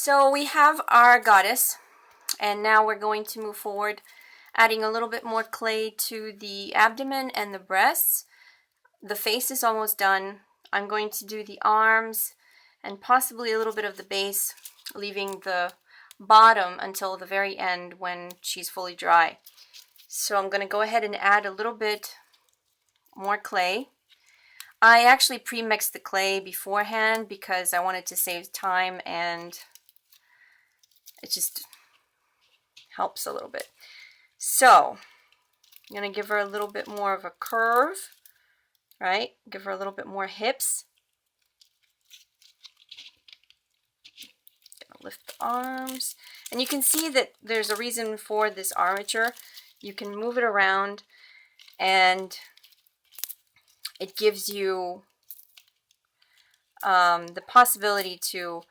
So we have our goddess, and now we're going to move forward, adding a little bit more clay to the abdomen and the breasts. The face is almost done. I'm going to do the arms and possibly a little bit of the base, leaving the bottom until the very end when she's fully dry. So I'm going to go ahead and add a little bit more clay. I actually pre-mixed the clay beforehand because I wanted to save time, and it just helps a little bit. So I'm going to give her a little bit more of a curve, right? Give her a little bit more hips. Lift the arms. And you can see that there's a reason for this armature. You can move it around and it gives you the possibility to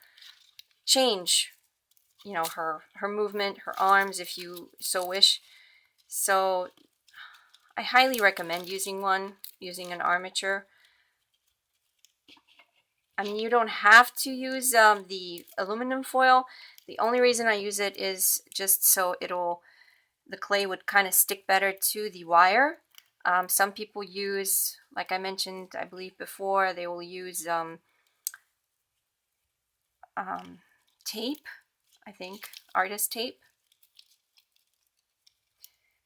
change, you know, her movement, her arms, if you so wish. So I highly recommend using an armature. I mean, you don't have to use the aluminum foil. The only reason I use it is just so the clay would kind of stick better to the wire. Some people use, like I mentioned, I believe before, they will use tape, I think, artist tape.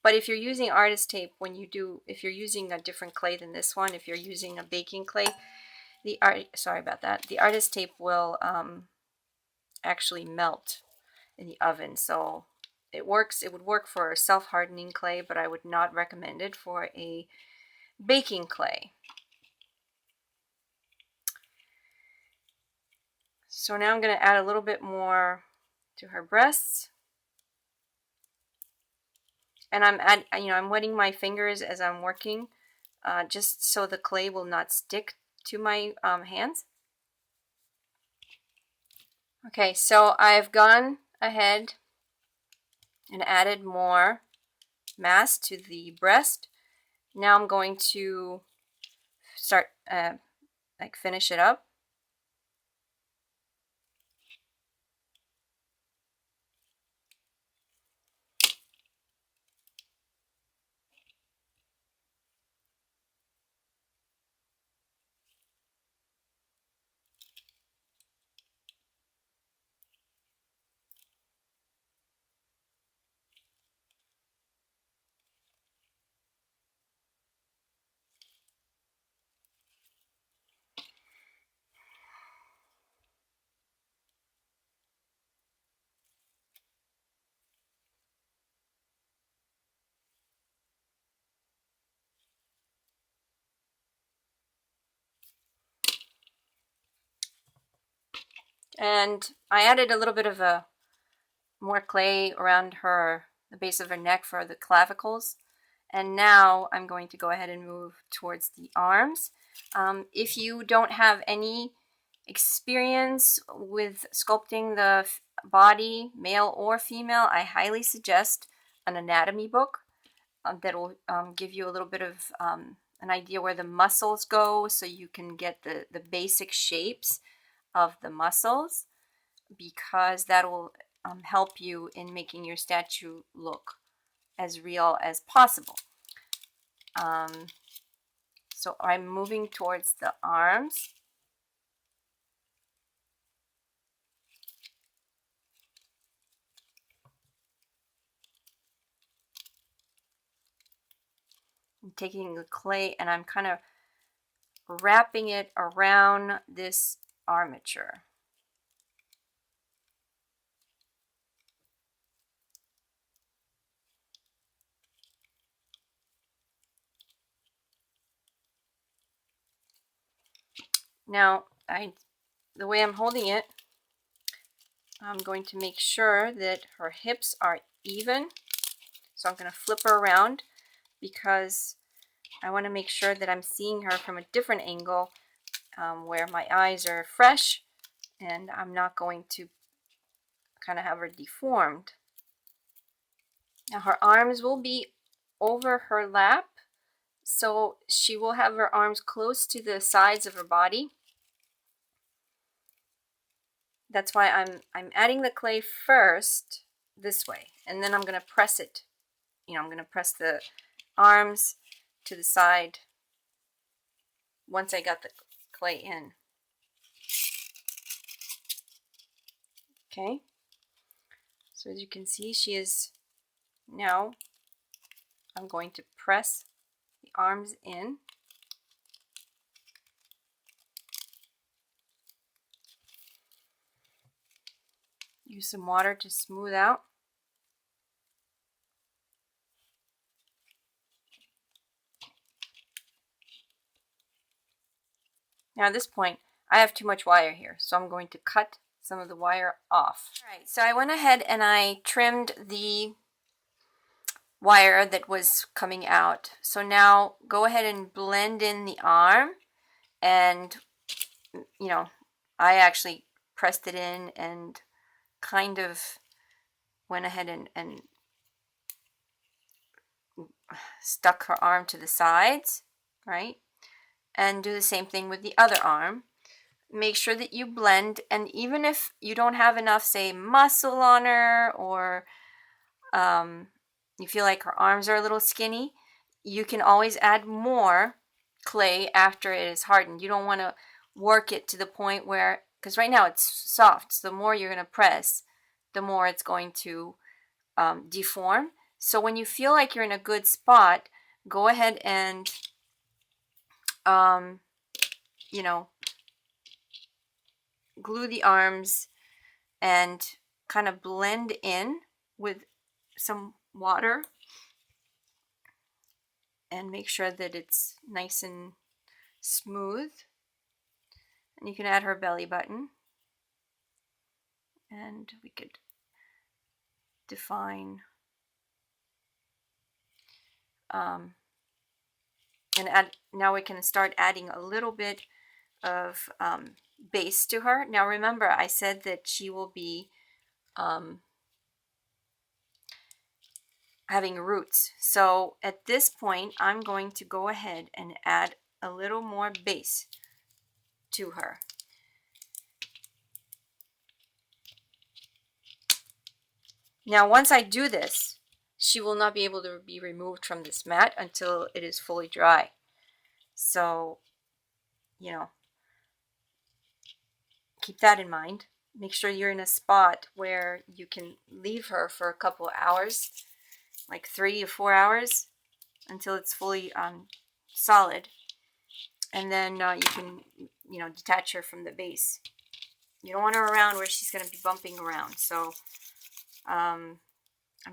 But if you're using artist tape, if you're using a different clay than this one, if you're using a baking clay, the artist tape will actually melt in the oven. So it would work for self-hardening clay, but I would not recommend it for a baking clay. So now I'm going to add a little bit more to her breasts. And I'm wetting my fingers as I'm working, just so the clay will not stick to my hands. Okay, so I've gone ahead and added more mass to the breast. Now I'm going to start finish it up. And I added a little bit of more clay around the base of her neck for the clavicles. And now I'm going to go ahead and move towards the arms. If you don't have any experience with sculpting the body, male or female, I highly suggest an anatomy book that will give you a little bit of an idea where the muscles go, so you can get the basic shapes of the muscles, because that will help you in making your statue look as real as possible. So I'm moving towards the arms. I'm taking the clay and I'm kind of wrapping it around this armature. Now, the way I'm holding it, I'm going to make sure that her hips are even. So I'm going to flip her around because I want to make sure that I'm seeing her from a different angle, where my eyes are fresh and I'm not going to kind of have her deformed. Now her arms will be over her lap, so she will have her arms close to the sides of her body. That's why I'm adding the clay first this way, and then I'm going to press it. You know, I'm going to press the arms to the side once I got the clay in. Okay, so as you can see, she is now, I'm going to press the arms in. Use some water to smooth out. Now at this point, I have too much wire here, so I'm going to cut some of the wire off. Alright, so I went ahead and I trimmed the wire that was coming out. So now go ahead and blend in the arm, and you know, I actually pressed it in and kind of went ahead and stuck her arm to the sides, right? And do the same thing with the other arm. Make sure that you blend, and even if you don't have enough, say, muscle on her, or you feel like her arms are a little skinny, you can always add more clay after it is hardened. You don't want to work it to the point where, because right now it's soft, so the more you're going to press, the more it's going to deform. So when you feel like you're in a good spot, go ahead and you know, glue the arms and kind of blend in with some water, and make sure that it's nice and smooth. And you can add her belly button, and we could define and add. Now we can start adding a little bit of base to her. Now remember, I said that she will be having roots. So at this point, I'm going to go ahead and add a little more base to her. Now once I do this, she will not be able to be removed from this mat until it is fully dry. So, you know, keep that in mind. Make sure you're in a spot where you can leave her for a couple of hours, like 3 to 4 hours, until it's fully solid. And then you can, you know, detach her from the base. You don't want her around where she's going to be bumping around. So I'm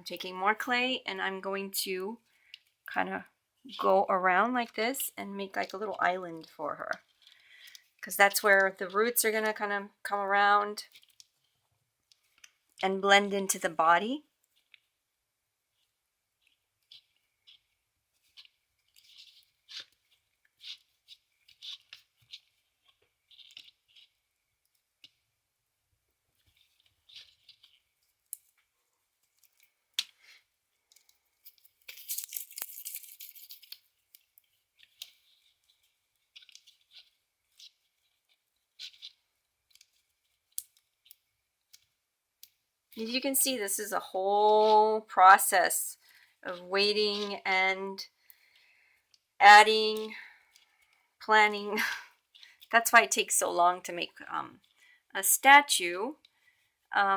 taking more clay, and I'm going to kind of go around like this and make like a little island for her, because that's where the roots are going to kind of come around and blend into the body. As you can see, this is a whole process of waiting and adding, planning. That's why it takes so long to make a statue,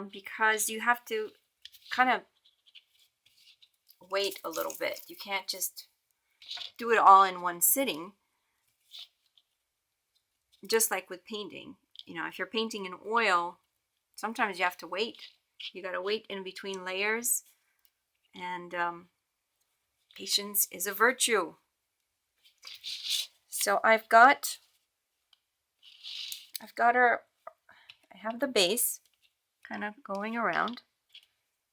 because you have to kind of wait a little bit. You can't just do it all in one sitting. Just like with painting, you know, if you're painting in oil, sometimes you have to wait. You got to wait in between layers, and patience is a virtue. So I've got her, I have the base kind of going around.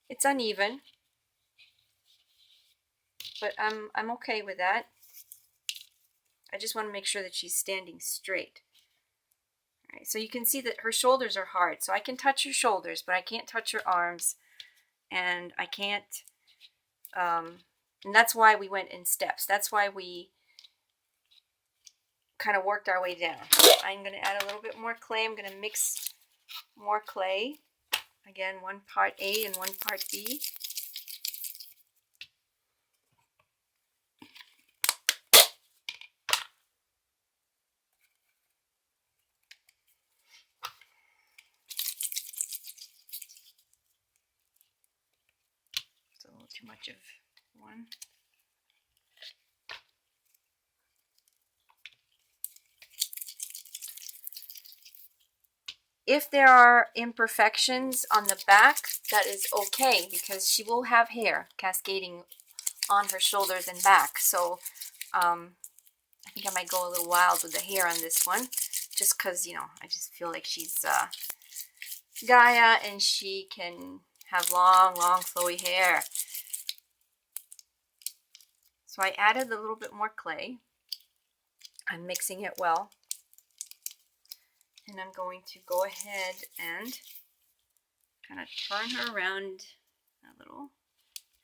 It's uneven, but I'm okay with that. I just want to make sure that she's standing straight. All right, so you can see that her shoulders are hard, so I can touch her shoulders, but I can't touch her arms, and I can't, and that's why we went in steps. That's why we kind of worked our way down. I'm going to add a little bit more clay. I'm going to mix more clay. Again, 1 part A and 1 part B. It's a little too much of one. If there are imperfections on the back, that is okay, because she will have hair cascading on her shoulders and back. So I think I might go a little wild with the hair on this one, just because, you know, I just feel like she's Gaia and she can have long, long flowy hair. So I added a little bit more clay. I'm mixing it well. And I'm going to go ahead and kind of turn her around a little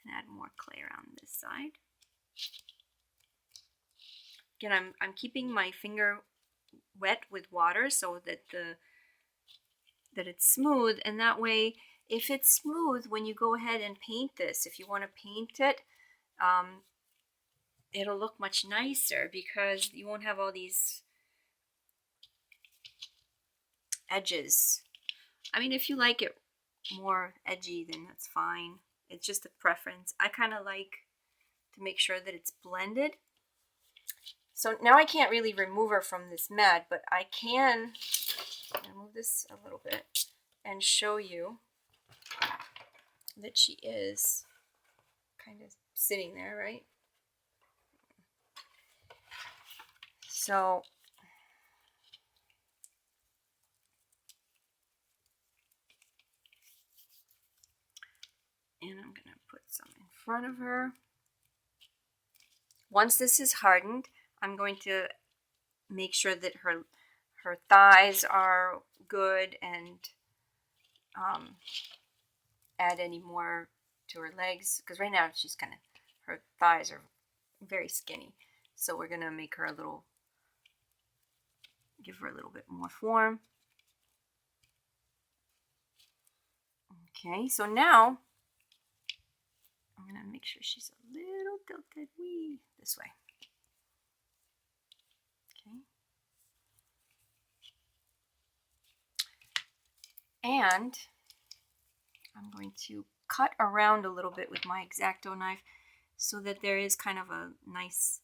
and add more clay around this side. Again, I'm keeping my finger wet with water so that it's smooth, and that way if it's smooth when you go ahead and paint this, if you want to paint it, it'll look much nicer because you won't have all these edges. I mean, if you like it more edgy, then that's fine. It's just a preference. I kind of like to make sure that it's blended. So now I can't really remove her from this mat, but I can remove this a little bit and show you that she is kind of sitting there, right? So and I'm gonna put some in front of her. Once this is hardened, I'm going to make sure that her thighs are good and add any more to her legs, because right now she's kind of, her thighs are very skinny. So we're gonna make her a little, give her a little bit more form. Okay, so now I'm gonna make sure she's a little tilted this way. Okay. And I'm going to cut around a little bit with my X-Acto knife so that there is kind of a nice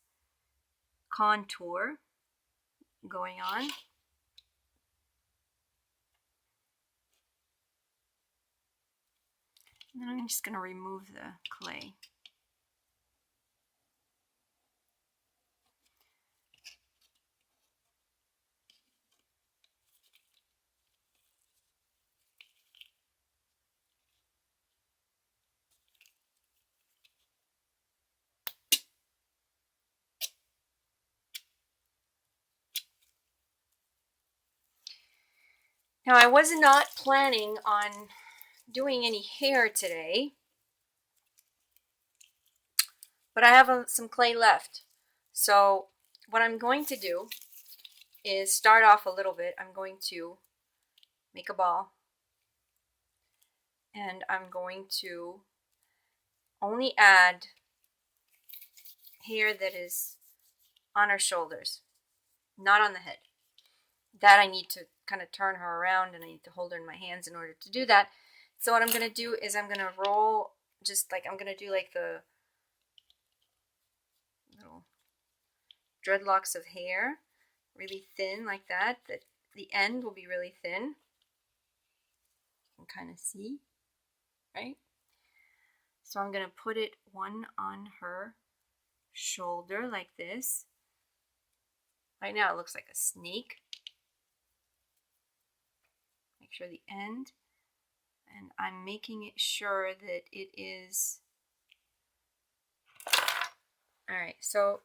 contour going on. And then I'm just going to remove the clay. Now, I was not planning on doing any hair today, but I have some clay left. So what I'm going to do is start off a little bit. I'm going to make a ball, and I'm going to only add hair that is on her shoulders, not on the head. That I need to kind of turn her around, and I need to hold her in my hands in order to do that. So what I'm going to do is I'm going to roll, just like I'm going to do like the little dreadlocks of hair, really thin like that, that the end will be really thin. You can kind of see, right? So I'm going to put it one on her shoulder like this. Right now it looks like a snake. Make sure the end, and I'm making it sure that it is, all right, so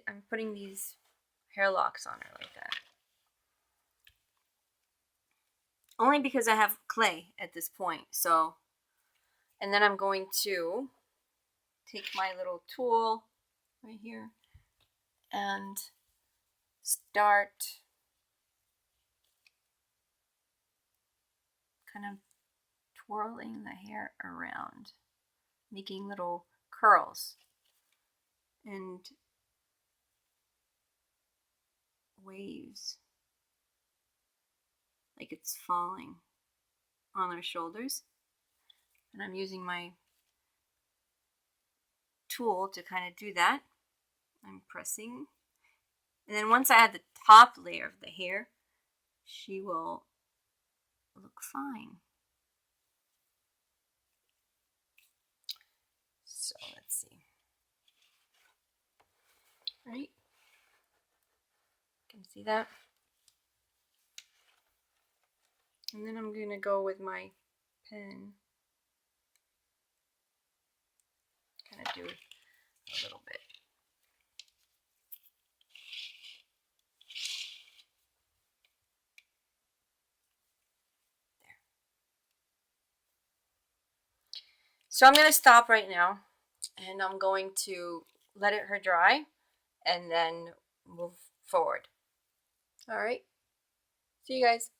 I'm putting these hair locks on her like that. Only because I have clay at this point, so, and then I'm going to take my little tool right here and start kind of twirling the hair around, making little curls and waves, like it's falling on our shoulders. And I'm using my tool to kind of do that. I'm pressing. And then once I add the top layer of the hair, she will look fine. So let's see. Right? Can you see that? And then I'm going to go with my pen, kind of do a little bit. There. So I'm going to stop right now, and I'm going to let her dry and then move forward. All right. See you guys.